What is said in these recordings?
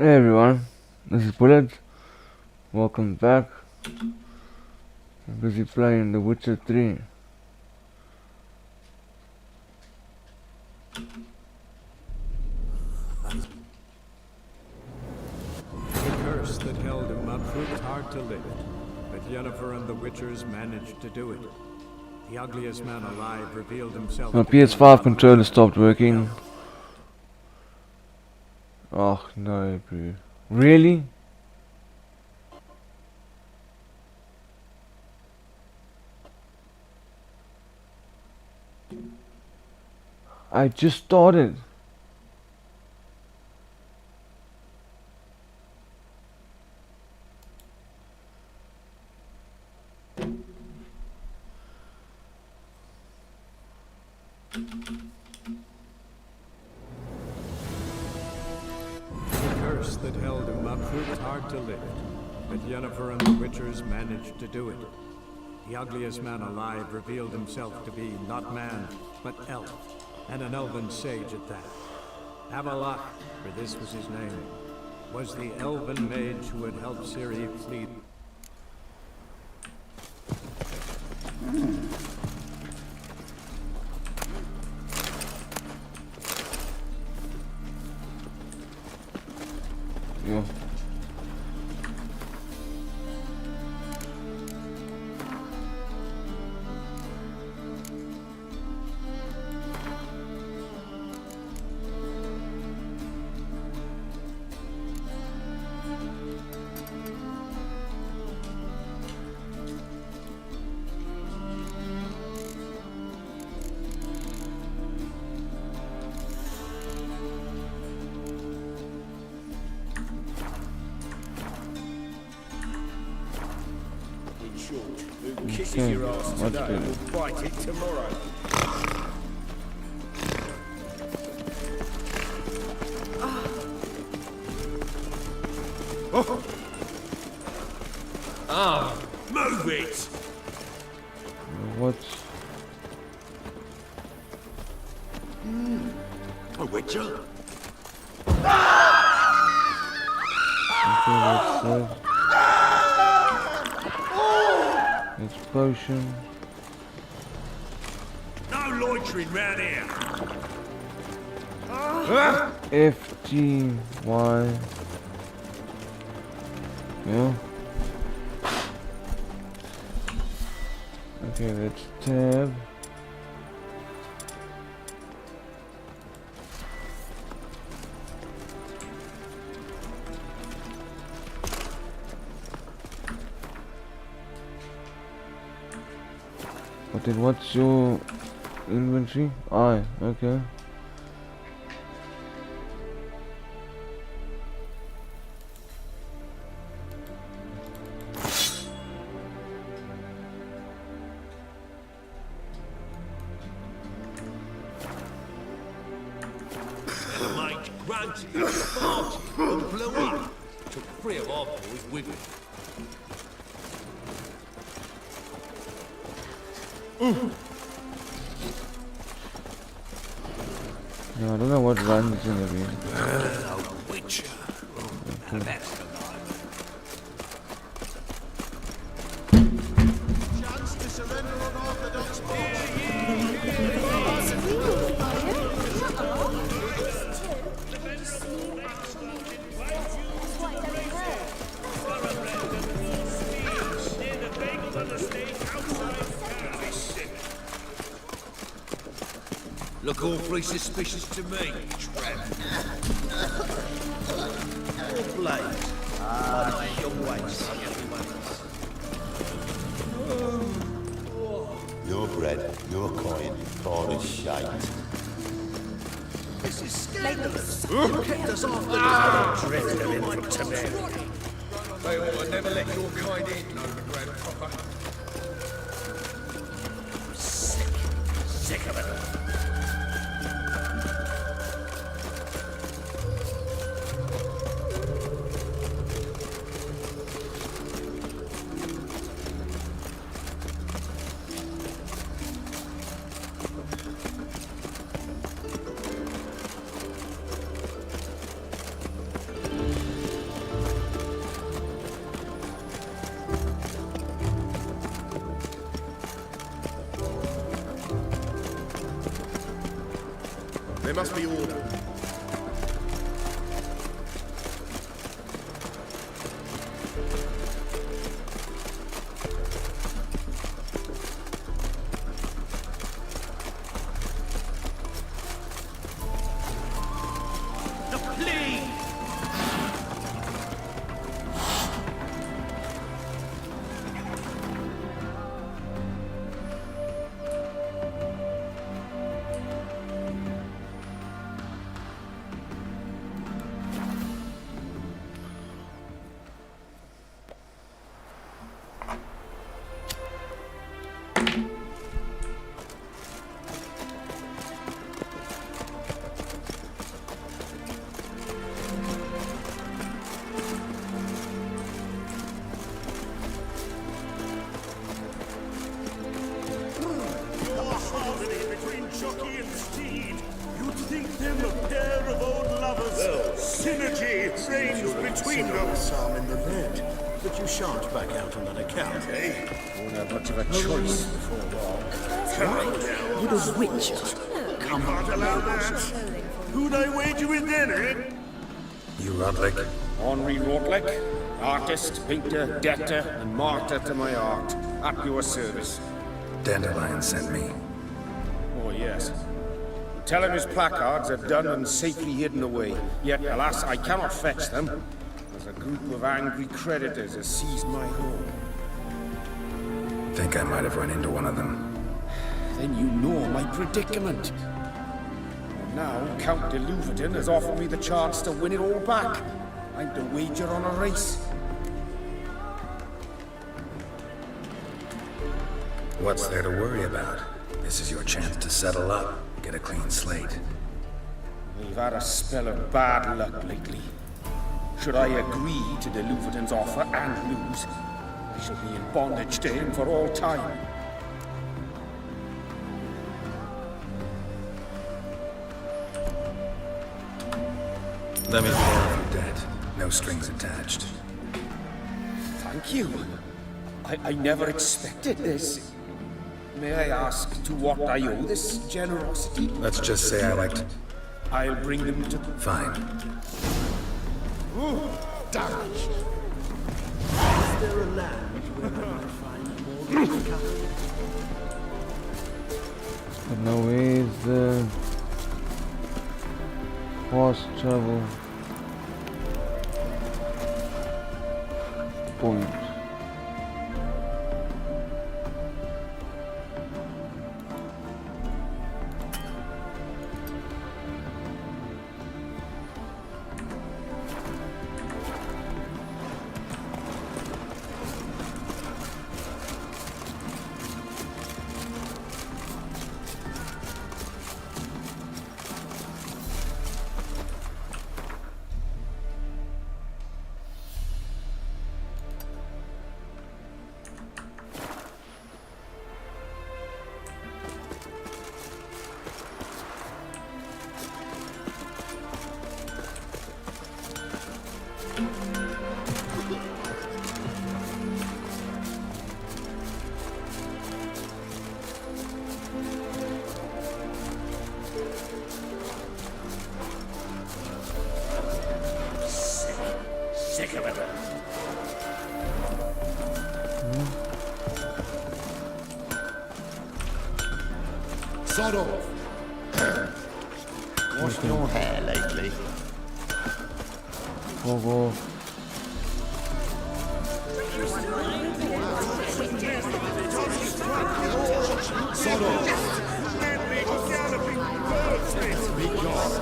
Hey everyone, this is Bullet. Welcome back. I'm busy playing The Witcher 3. The curse that held him up proved hard to lift, but Yennefer and the Witchers managed to do it. The ugliest man alive revealed himself. My to be PS5 controller stopped working. Oh no, bro. Really? I just started. The curse that held him up proved hard to lift, but Yennefer and the Witchers managed to do it. The ugliest man alive revealed himself to be not man, but elf, and an elven sage at that. Avalok, for this was his name, was the elven mage who had helped Ciri flee. Yeah. Who kisses your ass today will bite it tomorrow. Move it! What? A witcher? Okay, that's it. Explosion. No loitering round here. F G Y. Yeah. Okay, let's tab. But then what's your inventory? I, okay. The mate grunted at the party and blew up. Took 3 of our boys with him. No, I don't know what run is gonna be. Hello, Witcher. Now that's the line. Look awfully suspicious to me, tramp. More blades. Bloody always Your bread, your coin, all is shite. This is scandalous. You kept us after this. Drift of him from Temeria. They ought to never let your kind in, no the grand proper. Sick of it. There must be order. Between them, some in the lead, but you shan't back out on that account, eh? Won't have much of a choice before long. With a witcher. Come on, allow that. Who'd I wager with then, eh? You Rotlick. Henri Rotlick, artist, painter, debtor, and martyr to my art. At your service. Dandelion sent me. Oh, yes. Tell him his placards are done and safely hidden away. Yet, alas, I cannot fetch them. As a group of angry creditors has seized my home. Think I might have run into one of them. Then you know my predicament. And now, Count de Louverton has offered me the chance to win it all back. I'm to wager on a race. What's there to worry about? This is your chance to settle up, get a clean slate. We've had a spell of bad luck lately. Should I agree to de Louverton's offer and lose, I shall be in bondage to him for all time. Let me pay off your debt. No strings attached. Thank you. I never expected this. May I ask to what I owe this generosity? Let's just say I liked... I'll bring them to... Fine. Damn. Is there a land where I might find more than cover? But no ways, horse travel point. Sick of it. Sod off. Washed your hair lately? Go. Sod off. Be gone.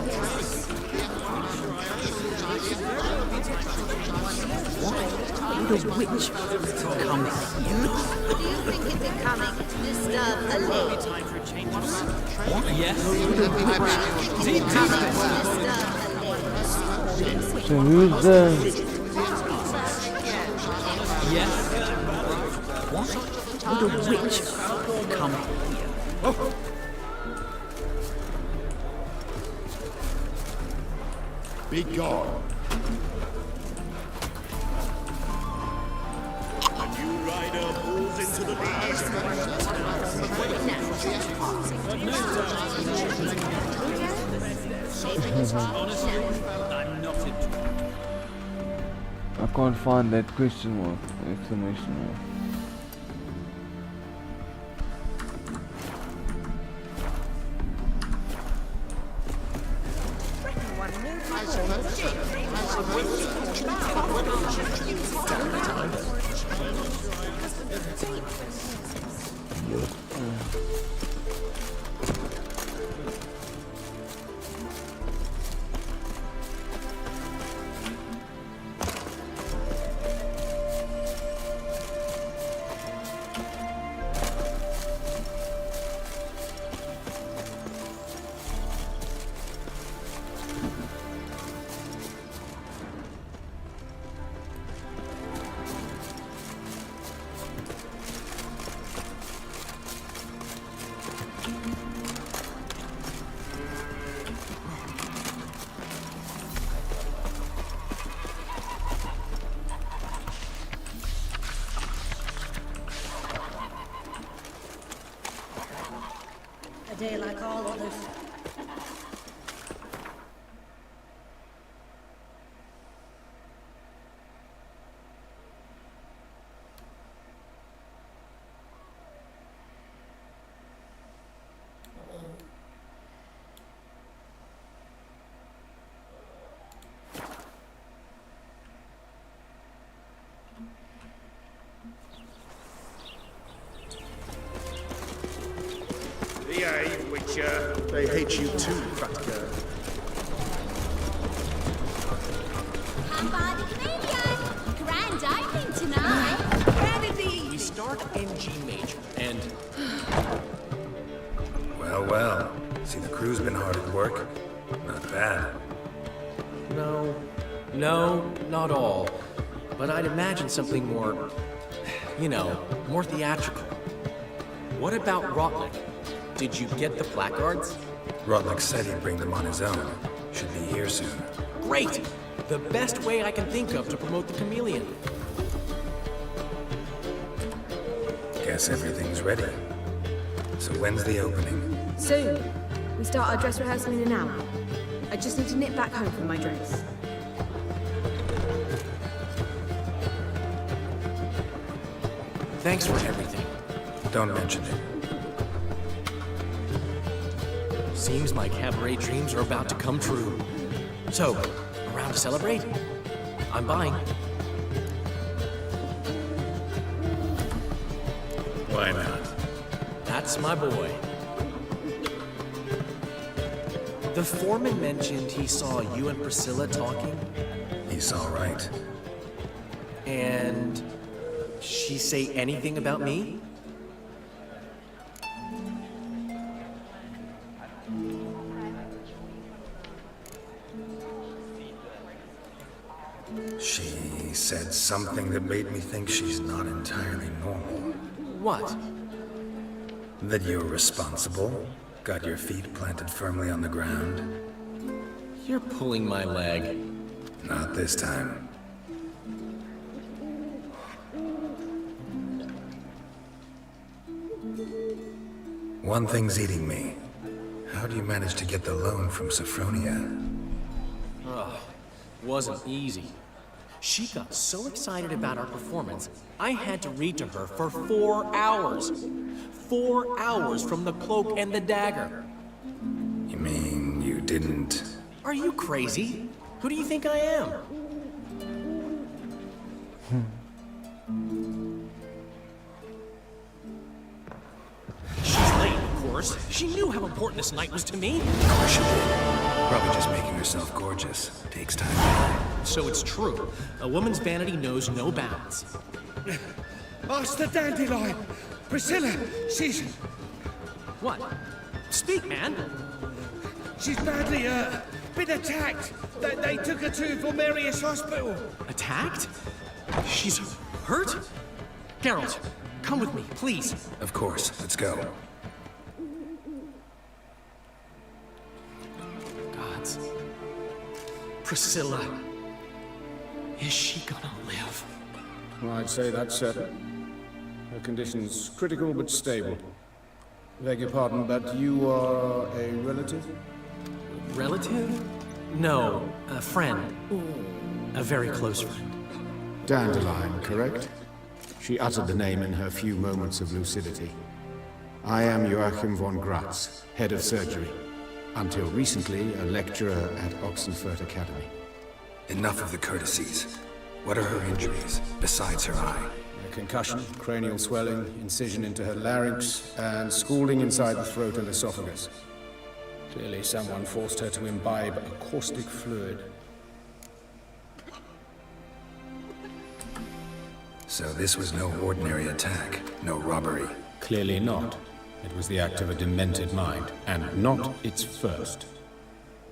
Would a witch come here? Do you think it's becoming to disturb a lady? So who's the... Would a witch come here? Be gone. Into the lead. Shaving his teeth now. I'm not interested. I can't find that question mark, exclamation mark. A day like all others. Behave, Witcher. They hate you too, fat girl. Come by the Canadian! Grand opening tonight! Gravity! We start in G major, and Well, well. See, the crew's been hard at work. Not bad. no, not all. But I'd imagine something more, more theatrical. What about Rotlick? Did you get the placards? Rotlick said he'd bring them on his own. Should be here soon. Great! The best way I can think of to promote the chameleon. Guess everything's ready. So when's the opening? Soon. We start our dress rehearsal in an hour. I just need to nip back home for my dress. Thanks for everything. Don't mention it. Seems my cabaret dreams are about to come true. So, around to celebrate? I'm buying. Why not? That's my boy. The foreman mentioned he saw you and Priscilla talking, He's all right. and she say anything about me? She said something that made me think she's not entirely normal. What? That you're responsible, got your feet planted firmly on the ground. You're pulling my leg. Not this time. One thing's eating me. How do you manage to get the loan from Sophronia? Wasn't easy. She got so excited about our performance, I had to read to her for 4 hours. 4 hours from the Cloak and the Dagger. You mean you didn't... Are you crazy? Who do you think I am? She's late, of course. She knew how important this night was to me. Of course she did. Probably just making herself gorgeous. Takes time. So it's true. A woman's vanity knows no bounds. Ask the dandelion. Priscilla, she's What? Speak, man. badly been attacked. They took her to Valmerius Hospital. Attacked? She's hurt? Geralt, come with me, please. Of course. Let's go. Gods. Priscilla. Is she gonna live? I'd say that's certain. Her condition's critical but stable. Beg your pardon, but you are a relative? relative? No, a friend. A very close friend. Dandelion, correct? She uttered the name in her few moments of lucidity. I am Joachim von Gratz, head of surgery. Until recently, a lecturer at Oxenfurt Academy. Enough of the courtesies. What are her injuries, besides her eye? A concussion, cranial swelling, incision into her larynx, and scalding inside the throat and esophagus. Clearly someone forced her to imbibe a caustic fluid. So this was no ordinary attack, no robbery. Clearly not. It was the act of a demented mind, and not its first.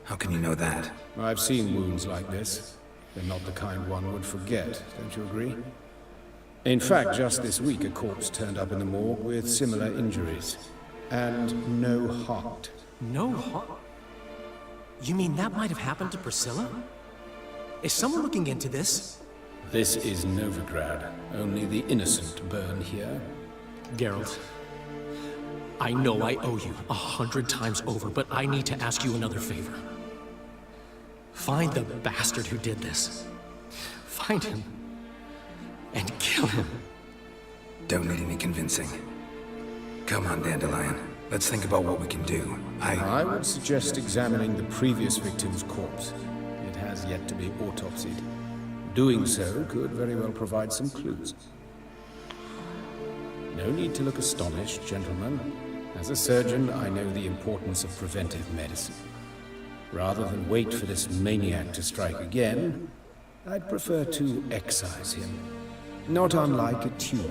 How can you know that? I've seen wounds like this. They're not the kind one would forget, don't you agree? In fact, just this week a corpse turned up in the morgue with similar injuries. And no heart. No heart? You mean that might have happened to Priscilla? Is someone looking into this? This is Novigrad. Only the innocent burn here. Geralt, I know I owe you 100 times over, but I need to ask you another favor. Find the bastard who did this. Find him. And kill him. Don't need any convincing. Come on, Dandelion. Let's think about what we can do. I would suggest examining the previous victim's corpse. It has yet to be autopsied. Doing so could very well provide some clues. No need to look astonished, gentlemen. As a surgeon, I know the importance of preventive medicine. Rather than wait for this maniac to strike again, I'd prefer to excise him. Not unlike a tumor.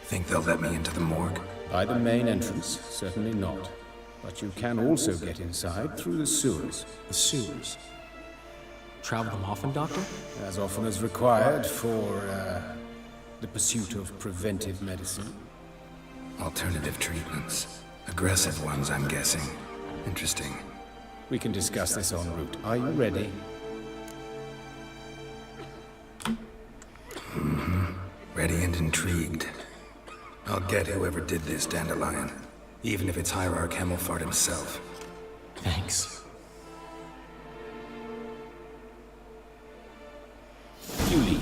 Think they'll let me into the morgue? By the main entrance, certainly not. But you can also get inside through the sewers. The sewers? Travel them often, Doctor? As often as required for, the pursuit of preventive medicine. Alternative treatments. Aggressive ones, I'm guessing. Interesting. We can discuss this en route. Are you ready? Ready and intrigued. I'll get whoever did this, Dandelion. Even if it's Hierarch Hemmelfart himself. Thanks. You lead.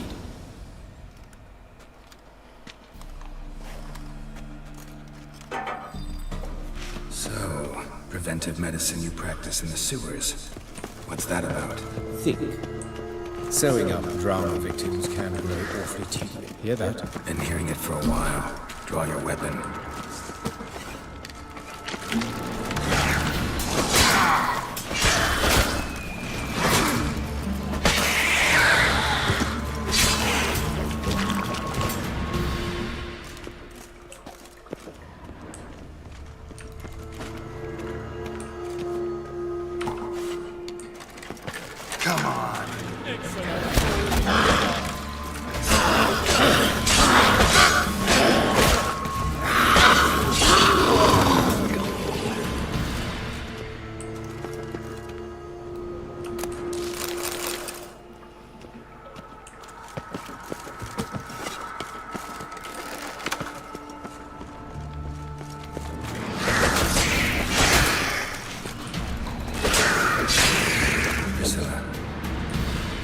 So, preventive medicine you practice in the sewers. What's that about? Think. Sewing up drama victims can grow awfully tedious. Hear that? Been hearing it for a while. Draw your weapon. Come on.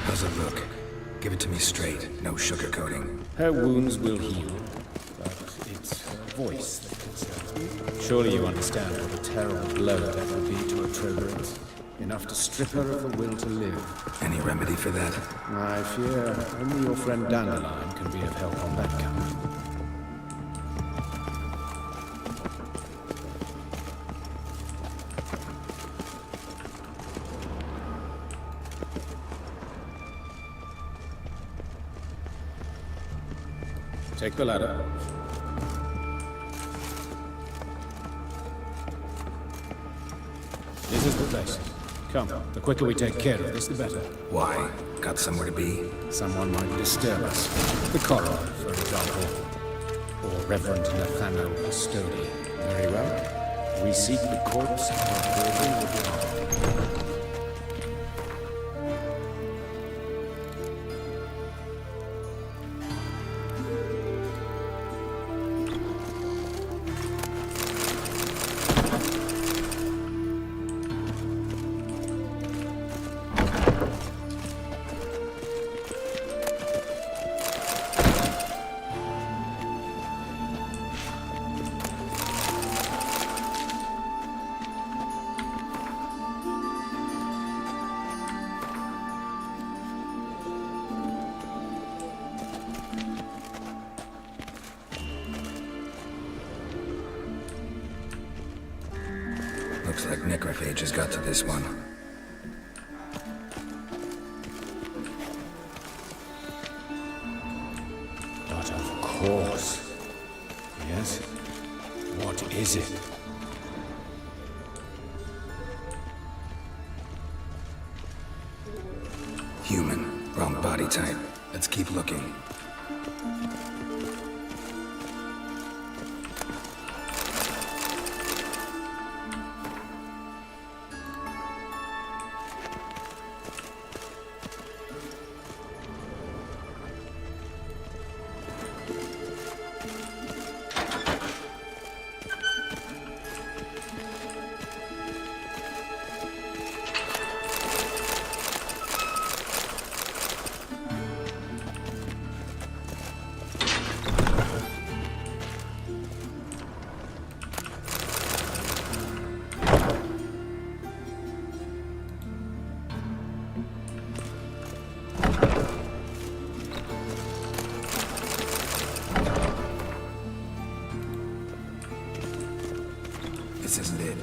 How's it look? Give it to me straight, no sugarcoating. Her wounds will heal, but it's her voice that concerns me. Surely you understand what a terrible blow that would be to her triggerance. Enough to strip her of the will to live. Any remedy for that? I fear only your friend Dandelion can be of help on that count. Take the ladder. This is the place. Come, the quicker we take care of this, the better. Why? Got somewhere to be? Someone might disturb us. The coroner, for example. Or Reverend Nathaniel Custodi. Very well. We seek the corpse of our worthy Legrand. Looks like necrophage has got to this one. But of course. Yes? What is it? Human. Wrong body type. Let's keep looking. This isn't it.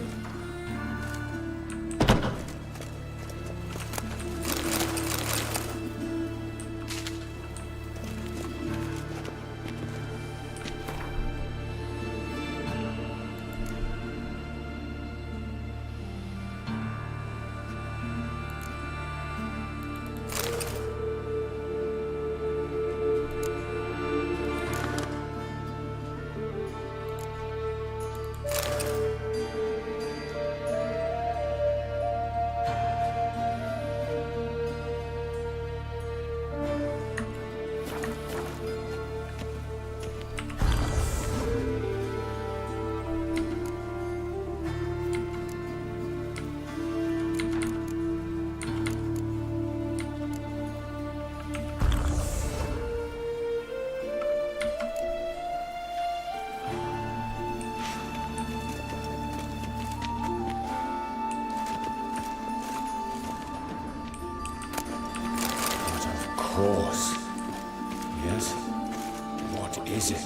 Of course. Yes? What is it?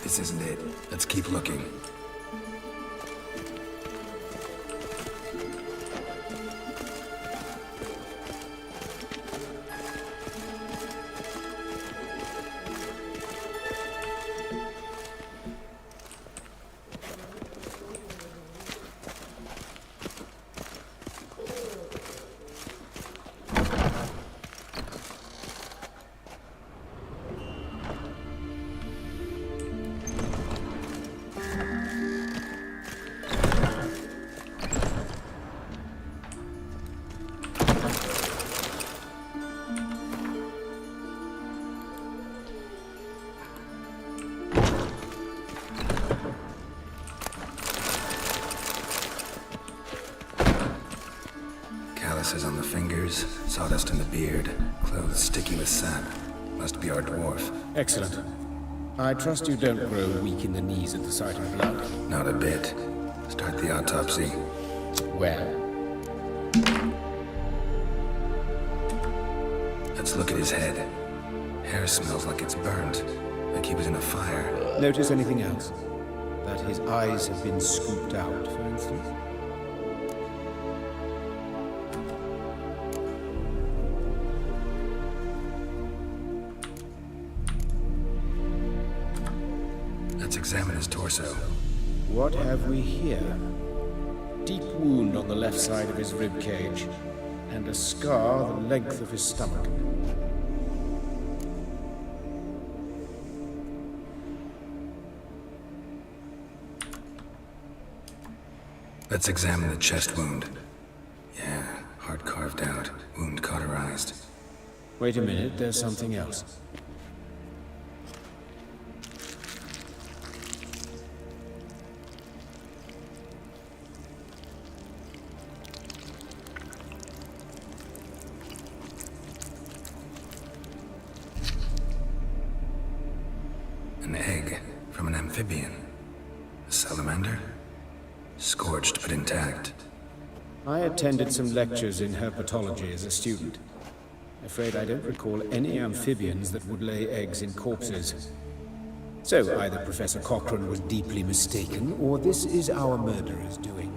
This isn't it. Let's keep looking. Calluses on the fingers, sawdust in the beard, clothes sticky with sap. Must be our dwarf. Excellent. I trust you don't grow weak in the knees at the sight of blood. Not a bit. Start the autopsy. Where? Let's look at his head. Hair smells like it's burnt, like he was in a fire. Notice anything else? That his eyes have been scooped out, for instance? Let's examine his torso. What have we here? Deep wound on the left side of his rib cage, and a scar the length of his stomach. Let's examine the chest wound. Yeah, heart carved out, wound cauterized. Wait a minute, there's something else. An egg from an amphibian. A salamander? Scorched but intact. I attended some lectures in herpetology as a student. Afraid I don't recall any amphibians that would lay eggs in corpses. So either Professor Cochrane was deeply mistaken, or this is our murderer's doing.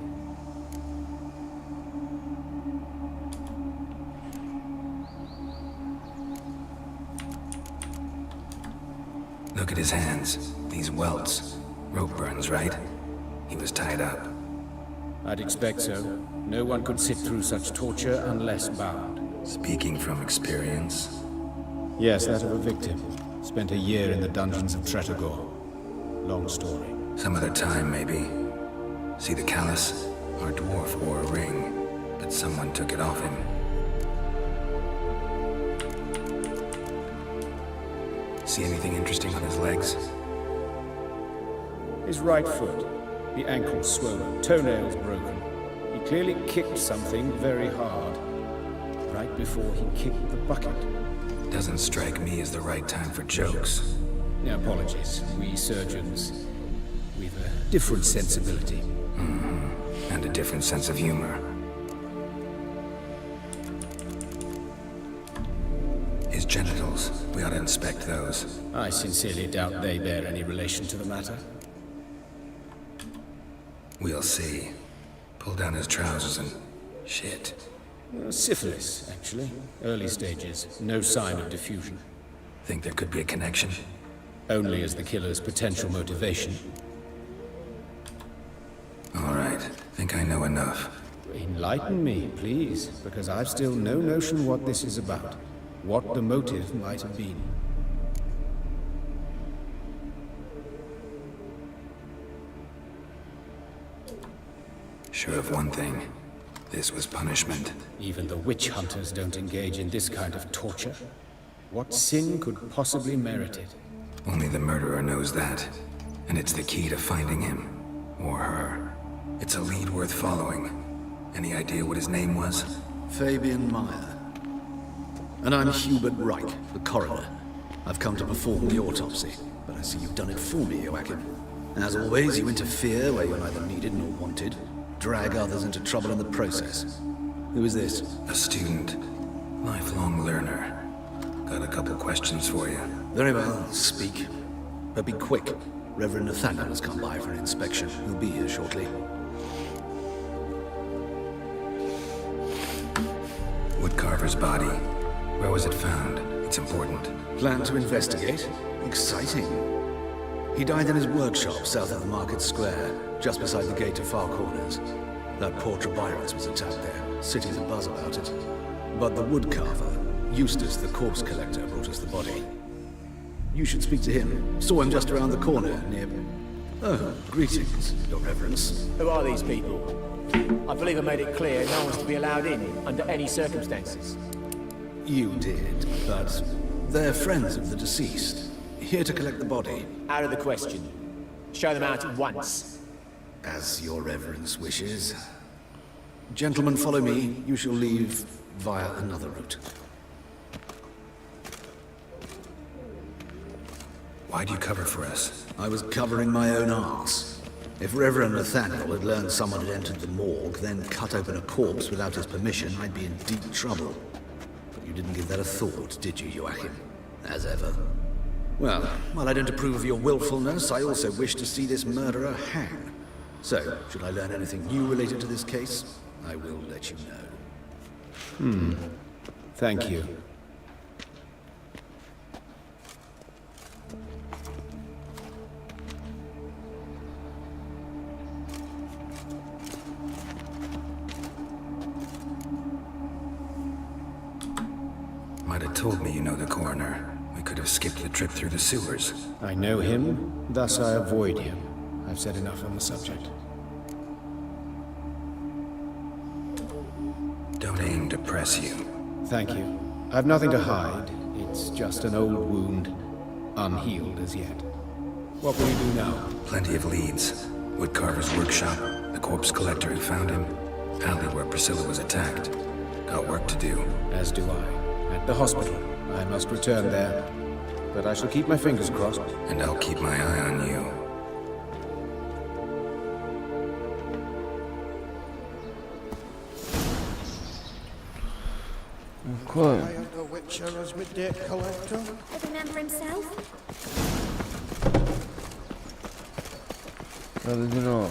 Look at his hands. These welts. Rope burns, right? He was tied up. I'd expect so. No one could sit through such torture unless bound. Speaking from experience? Yes, that of a victim. Spent a year in the dungeons of Tretogor. Long story. Some other time, maybe. See the callus? Our dwarf wore a ring, but someone took it off him. See anything interesting on his legs? His right foot. The ankle swollen, toenails broken. He clearly kicked something very hard. Right before he kicked the bucket. Doesn't strike me as the right time for jokes. Apologies. We surgeons, we've a different sensibility. And a different sense of humor. His genitals, we ought to inspect those. I sincerely doubt they bear any relation to the matter. We'll see. Pull down his trousers and... shit. Syphilis, actually. Early stages. No sign of diffusion. Think there could be a connection? Only as the killer's potential motivation. All right. Think I know enough. Enlighten me, please, because I've still no notion what this is about. What the motive might have been. Sure of one thing. This was punishment. Even the witch hunters don't engage in this kind of torture. What sin could possibly merit it? Only the murderer knows that. And it's the key to finding him. Or her. It's a lead worth following. Any idea what his name was? Fabian Meyer. And I'm Hubert Reich, the coroner. I've come to perform the autopsy, but I see you've done it for me, Joachim. As always, you interfere where you're neither needed nor wanted. Drag others into trouble in the process. Who is this? A student. Lifelong learner. Got a couple questions for you. Very well, speak. But be quick. Reverend Nathaniel has come by for an inspection. He'll be here shortly. Woodcarver's body. Where was it found? It's important. Plan to investigate? Exciting. He died in his workshop south of the Market Square, just beside the gate to Far Corners. That poor Trebyrus was attacked there. City's abuzz about it. But the woodcarver, Eustace the corpse collector, brought us the body. You should speak to him. Saw him just around the corner, near... Oh, greetings, Your Reverence. Who are these people? I believe I made it clear no one's to be allowed in, under any circumstances. You did, but they're friends of the deceased. Here to collect the body. Out of the question. Show them out at once. As Your Reverence wishes. Gentlemen, follow me. You shall leave via another route. Why'd you cover for us? I was covering my own arse. If Reverend Nathaniel had learned someone had entered the morgue, then cut open a corpse without his permission, I'd be in deep trouble. You didn't give that a thought, did you, Joachim? As ever. Well, while I don't approve of your willfulness, I also wish to see this murderer hang. So, should I learn anything new related to this case, I will let you know. Thank you. Might have told me you know the coroner. We could have skipped the trip through the sewers. I know him, thus I avoid him. I've said enough on the subject. Don't aim to press you. Thank you. I've nothing to hide. It's just an old wound, unhealed as yet. What will you do now? Plenty of leads. Woodcarver's workshop, the corpse collector who found him, alley where Priscilla was attacked. Got work to do. As do I. At the hospital. I must return there. But I shall keep my fingers crossed. And I'll keep my eye on you. Okay. The Witcher as my debt collector. The man for himself? How did you know?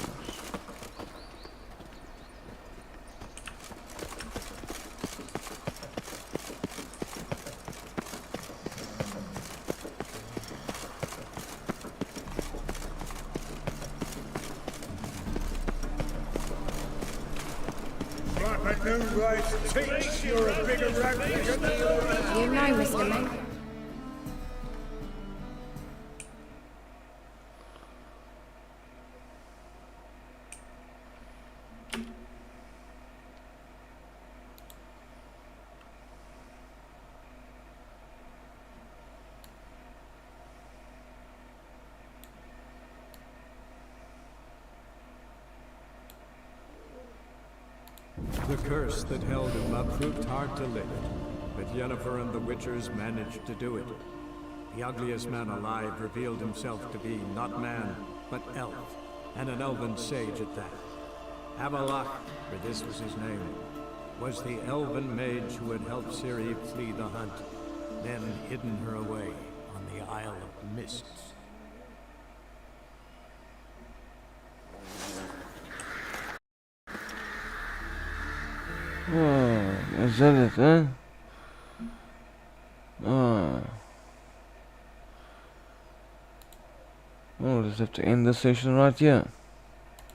You're a bigger rat than You know, Mr. Mink. The curse that held him up proved hard to lift, but Yennefer and the Witchers managed to do it. The ugliest man alive revealed himself to be not man, but elf, and an elven sage at that. Avalach, for this was his name, was the elven mage who had helped Ciri flee the hunt, then hidden her away on the Isle of Mists. Oh, is that it, huh? Oh, we'll just have to end this session right here.